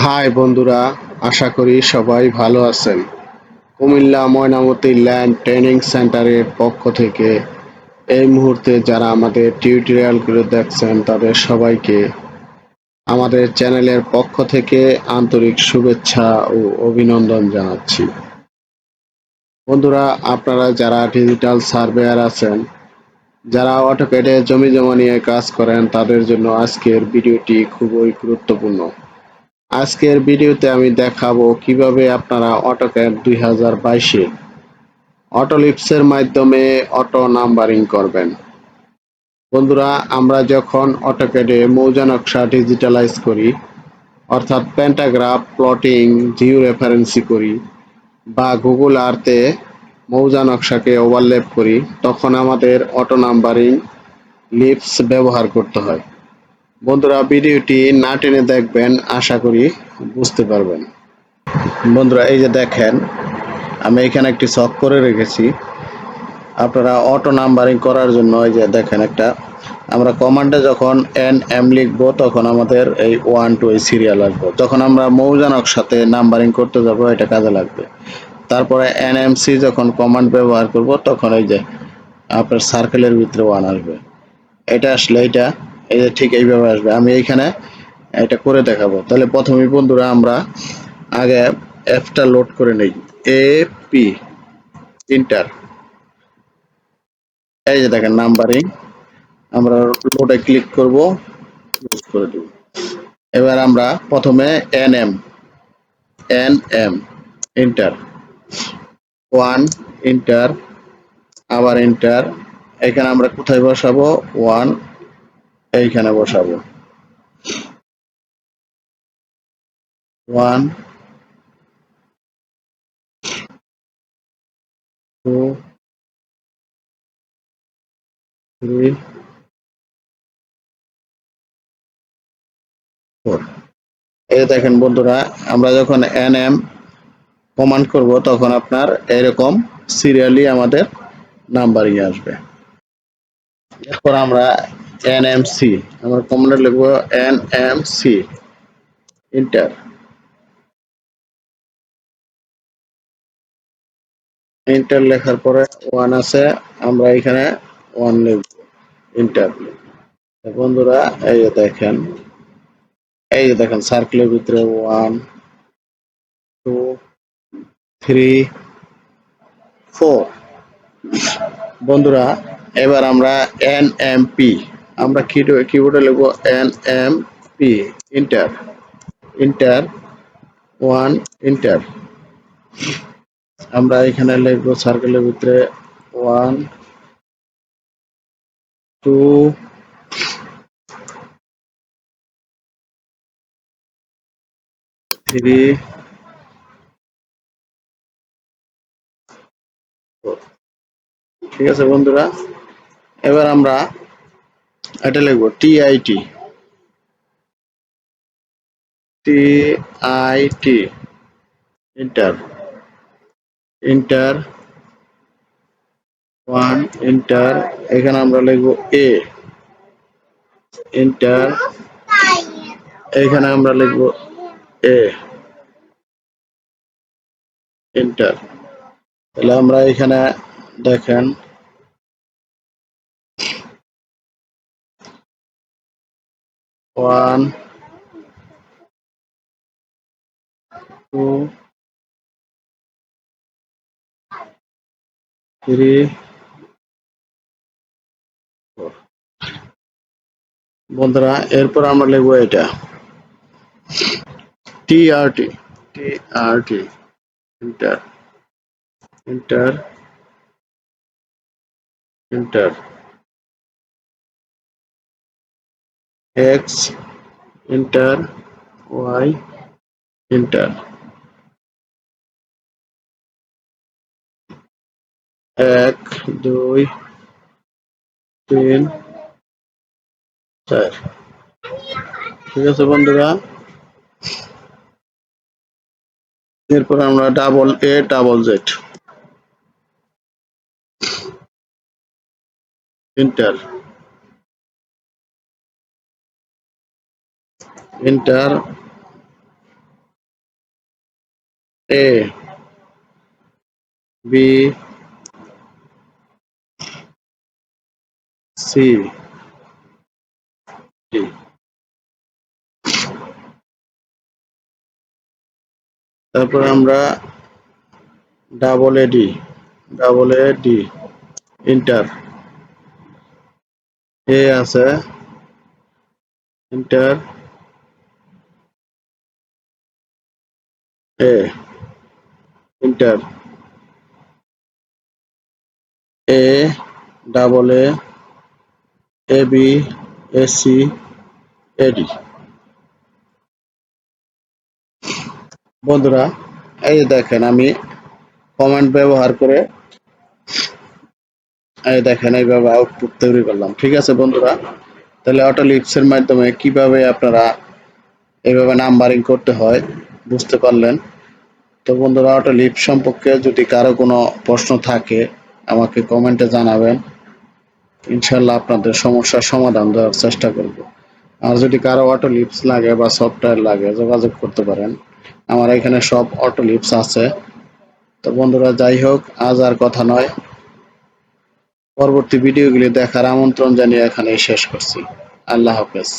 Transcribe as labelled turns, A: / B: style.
A: High বন্ধুরা, আশা করি সবাই ভালো আছেন। কুমিল্লা ময়নামতি ল্যান্ড ট্রেনিং সেন্টারের পক্ষ থেকে এই মুহূর্তে যারা আমাদের টিউটোরিয়ালগুলো দেখছেন তাদের সবাইকে আমাদের চ্যানেলের পক্ষ থেকে আন্তরিক শুভেচ্ছা ও অভিনন্দন জানাচ্ছি। বন্ধুরা, আপনারা যারা ডিজিটাল সার্ভেয়ার আছেন, যারা অটোক্যাডে জমি জমা নিয়ে কাজ করেন, তাদের জন্য আজকের ভিডিওটি খুবই গুরুত্বপূর্ণ। আজকের ভিডিওতে আমি দেখাবো কিভাবে আপনারা অটোক্যাড 2022-এ অটোলিপসের মাধ্যমে অটো নাম্বারিং করবেন। বন্ধুরা, আমরা যখন অটোক্যাডে মৌজা নকশা ডিজিটালাইজ করি, অর্থাৎ প্যান্টাগ্রাফ, প্লটিং, জিও রেফারেন্সি করি বা গুগল আর্থে মৌজা নকশাকে ওভারল্যাপ করি, তখন আমাদের অটো নাম্বারিং লিপস ব্যবহার করতে হয়। বন্ধুরা, ভিডিওটি না টেনে দেখবেন, আশা করি বুঝতে পারবেন। বন্ধুরা, এই যে দেখেন, আমি এখানে একটি ছক করে রেখেছি। আপনারা অটো নাম্বারিং করার জন্য এই যে দেখেন একটা, আমরা কমান্ডে যখন এম লিখবো তখন আমাদের এই 1 2 এই সিরিয়াল আসবে। যখন আমরা মৌজা নকশাতে নাম্বারিং করতে যাব এটা কাজে লাগবে। তারপরে এনএমসি যখন কমান্ড ব্যবহার করব তখন এই যে আপনার সার্কেলের ভিতরে 1 আসবে। এটা আসলে এটা এই যে ঠিক এইভাবে আসবে। আমি এইখানে এটা করে দেখাবো। তাহলে প্রথমেই বন্ধুরা আমরা আগে অ্যাপটা লোড করে নেই। এপি ইন্টার, এই যে দেখেন নাম্বারিং, আমরা লোডে ক্লিক করব, ক্লোজ করে দেব। এবার আমরা প্রথমে এনএম ইন্টার, 1 ইন্টার, আবার ইন্টার। এখানে আমরা কোথায় বসাবো? 1 এইখানে বসাবো। 1 2 3 4। এই দেখেন বন্ধুরা, আমরা যখন এনএম কমান্ড করব তখন আপনার এরকম সিরিয়ালি আমাদের নাম্বারিং আসবে। এরপর আমরা এনএমসি, আমরা কমান্ডে লিখবো এনএমসি ইন্টার। ইন্টার লেখার পরে 1 আছে, আমরা এখানে 1 লিখব, ইন্টার। বন্ধুরা, এই যে দেখেন সার্কেলের ভিতরে 1 2 3 4। বন্ধুরা, এবার আমরা এনএমপি, আমরা কিবোর্ডে লিখবো এনএমপি ইন্টার, ইন্টার 1 ইন্টার। আমরা এখানে লিখবো সার্কেলের ভিতরে 1 2 3 4। ঠিক আছে বন্ধুরা, এবার আমরা এটা লিখবো TIT, TIT inter, inter 1 inter. এখানে আমরা লিখবো এ ইন্টার, এখানে আমরা লিখবো এ ইন্টার। তাহলে আমরা এখানে দেখেন 1 2 3 4। বন্ধুরা, এরপর আমরা লিখবো এটা TRT, TRT enter, enter, enter X enter, Y enter. 1 2 3 4। ঠিক আছে বন্ধুরা, এরপর আমরা double A double Z enter, enter A B C D. তারপর আমরা double A D enter. A আছে enter A enter A double A B AC AD. বন্ধুরা, এই যে দেখেন আমি কমান্ড ব্যবহার করে এই দেখেন এইভাবে আউটপুট তৈরি করলাম। ঠিক আছে বন্ধুরা, তাহলে অটো লিপসের মাধ্যমে কিভাবে আপনারা এইভাবে নাম্বারিং করতে হয় বুঝতে পারলেন। তো বন্ধুরা, অটো লিপ সম্পর্কে যদি কারো কোনো প্রশ্ন থাকে আমাকে কমেন্টে জানাবেন। ইনশাল্লাহ আপনাদের সমস্যার সমাধান দেওয়ার চেষ্টা করব। আর যদি কারো অটো লিপস লাগে বা সফটওয়্যার লাগে যোগাযোগ করতে পারেন, আমার এখানে সব অটো লিপস আছে। তো বন্ধুরা, যাই হোক, আজ আর কথা নয়, পরবর্তী ভিডিওগুলি দেখার আমন্ত্রণ জানিয়ে এখানেই শেষ করছি। আল্লাহ হাফেজ।